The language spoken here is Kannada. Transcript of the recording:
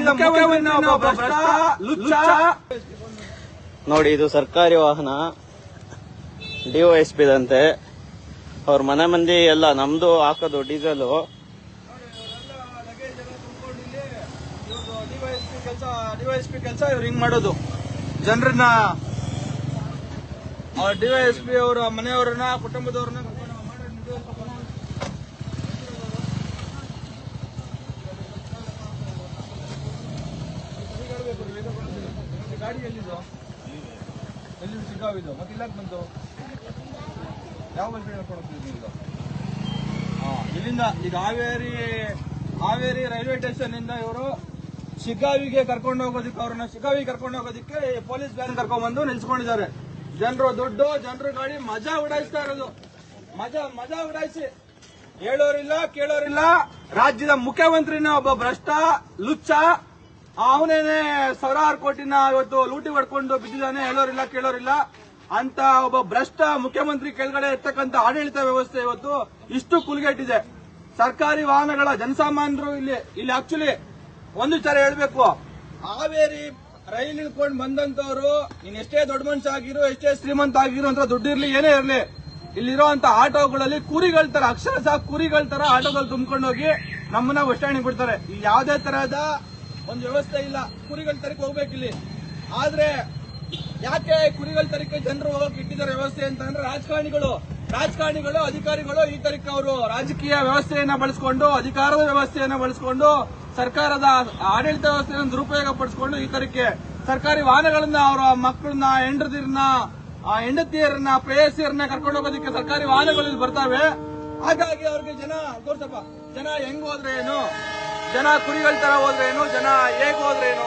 ರಾಜ್ಯದ ನೋಡಿ, ಇದು ಸರ್ಕಾರಿ ವಾಹನ ಡಿವೈಎಸ್ಪಿ ದಂತೆ. ಅವ್ರ ಮನೆ ಮಂದಿ ಎಲ್ಲ ನಮ್ದು ಹಾಕೋದು ಡೀಸೆಲ್. ಡಿವೈಎಸ್ಪಿ ಕೆಲಸ ಇವ್ರು ಹಿಂಗ್ ಮಾಡೋದು. ಜನರನ್ನ ಡಿವೈಎಸ್ಪಿ ಅವರ ಮನೆಯವರನ್ನ ಕುಟುಂಬದವ್ರನ್ನ ಗಾಡಿ ಎಲ್ಲಿದು ಸಿಕ್ಕಾವಿದು ಮತ್ತೆ ಇಲ್ಲಕ್ ಬಂತು ಯಾವ ಬಸ್ ಇಲ್ಲಿಂದ ಈಗ ಹಾವೇರಿ ರೈಲ್ವೆ ಸ್ಟೇಷನ್ ಇಂದ ಇವರು ಶಿಗ್ಗಾವಿಗೆ ಕರ್ಕೊಂಡು ಹೋಗೋದಕ್ಕೆ ಅವ್ರನ್ನ ಶಿಗ್ಗಾವಿಗೆ ಕರ್ಕೊಂಡು ಹೋಗೋದಕ್ಕೆ ಪೊಲೀಸ್ ವ್ಯಾನ್ ಕರ್ಕೊಂಡ್ಬಂದು ನಿಲ್ಸ್ಕೊಂಡಿದ್ದಾರೆ. ಜನರು ದುಡ್ಡು, ಜನರು ಗಾಡಿ ಮಜಾ ಉಡಾಯಿಸ್ತಾ ಇರೋದು. ಮಜಾ ಉಡಾಯಿಸಿ ಹೇಳೋರಿಲ್ಲ ಕೇಳೋರಿಲ್ಲ. ರಾಜ್ಯದ ಮುಖ್ಯಮಂತ್ರಿನ ಒಬ್ಬ ಭ್ರಷ್ಟ ಲುಚ್ಚ, ಅವನೇನೆ ಸಾವಿರಾರು ಕೋಟಿನ ಇವತ್ತು ಲೂಟಿ ಹೊಡ್ಕೊಂಡು ಬಿದ್ದಿದ್ದಾನೆ. ಹೇಳೋರಿಲ್ಲ ಕೇಳೋರಿಲ್ಲ ಅಂತ ಒಬ್ಬ ಭ್ರಷ್ಟ ಮುಖ್ಯಮಂತ್ರಿ ಕೆಳಗಡೆ ಇರ್ತಕ್ಕಂಥ ಆಡಳಿತ ವ್ಯವಸ್ಥೆ ಇವತ್ತು ಇಷ್ಟು ಕುಲಗೆಟ್ಟಿದೆ. ಸರ್ಕಾರಿ ವಾಹನಗಳ ಜನಸಾಮಾನ್ಯರು ಇಲ್ಲಿ ಆಕ್ಚುಲಿ ಒಂದು ವಿಚಾರ ಹೇಳ್ಬೇಕು. ಹಾವೇರಿ ರೈಲ್ ಇಳ್ಕೊಂಡು ಬಂದಂತವ್ರು ನೀನ್ ಎಷ್ಟೇ ದೊಡ್ಡ ಮನುಷ್ಯ ಆಗಿರೋ, ಎಷ್ಟೇ ಶ್ರೀಮಂತ ಆಗಿರೋ ಅಂತ ದುಡ್ಡಿರ್ಲಿ ಏನೇ ಇರಲಿ, ಇಲ್ಲಿರುವಂತ ಆಟೋಗಳಲ್ಲಿ ಕುರಿಗಳ ತರ, ಅಕ್ಷರಶಃ ಕುರಿಗಳ ತರ ಆಟೋಗಳು ತುಂಬ್ಕೊಂಡೋಗಿ ನಮ್ಮನ್ನ ಬಸ್ ಸ್ಟ್ಯಾಂಡ್ ಬಿಡ್ತಾರೆ. ಇಲ್ಲಿ ಯಾವುದೇ ತರಹದ ಒಂದು ವ್ಯವಸ್ಥೆ ಇಲ್ಲ. ಕುರಿಗಳ ತರಕ್ಕೆ ಹೋಗ್ಬೇಕಿಲ್ಲಿ. ಆದ್ರೆ ಯಾಕೆ ಕುರಿಗಳ ತರಕ್ಕೆ ಜನರು ಹೋಗಕ್ಕೆ ಇಟ್ಟಿದ್ದಾರೆ ವ್ಯವಸ್ಥೆ ಅಂತಂದ್ರೆ ರಾಜಕಾರಣಿಗಳು ಅಧಿಕಾರಿಗಳು ಈ ತರಕ್ಕೆ ಅವರು ರಾಜಕೀಯ ವ್ಯವಸ್ಥೆಯನ್ನ ಬಳಸಿಕೊಂಡು, ಅಧಿಕಾರದ ವ್ಯವಸ್ಥೆಯನ್ನ ಬಳಸಿಕೊಂಡು, ಸರ್ಕಾರದ ಆಡಳಿತ ವ್ಯವಸ್ಥೆಯನ್ನು ದುರುಪಯೋಗ ಪಡಿಸಿಕೊಂಡು ಈ ತರಕ್ಕೆ ಸರ್ಕಾರಿ ವಾಹನಗಳನ್ನ ಅವರ ಮಕ್ಕಳನ್ನ, ಹೆಂಡತಿಯರನ್ನ, ಪ್ರೇಯಸಿಯರನ್ನ ಕರ್ಕೊಂಡು ಹೋಗೋದಕ್ಕೆ ಸರ್ಕಾರಿ ವಾಹನಗಳಲ್ಲಿ ಬರ್ತಾವೆ. ಹಾಗಾಗಿ ಅವ್ರಿಗೆ ಜನ ಹೆಂಗ್ ಹೋದ್ರೆ ಏನು, ಜನ ಕುರಿಗಳ ತರ ಹೋದ್ರೆ ಏನು, ಜನ ಹೇಗ್ ಹೋದ್ರೆ ಏನು,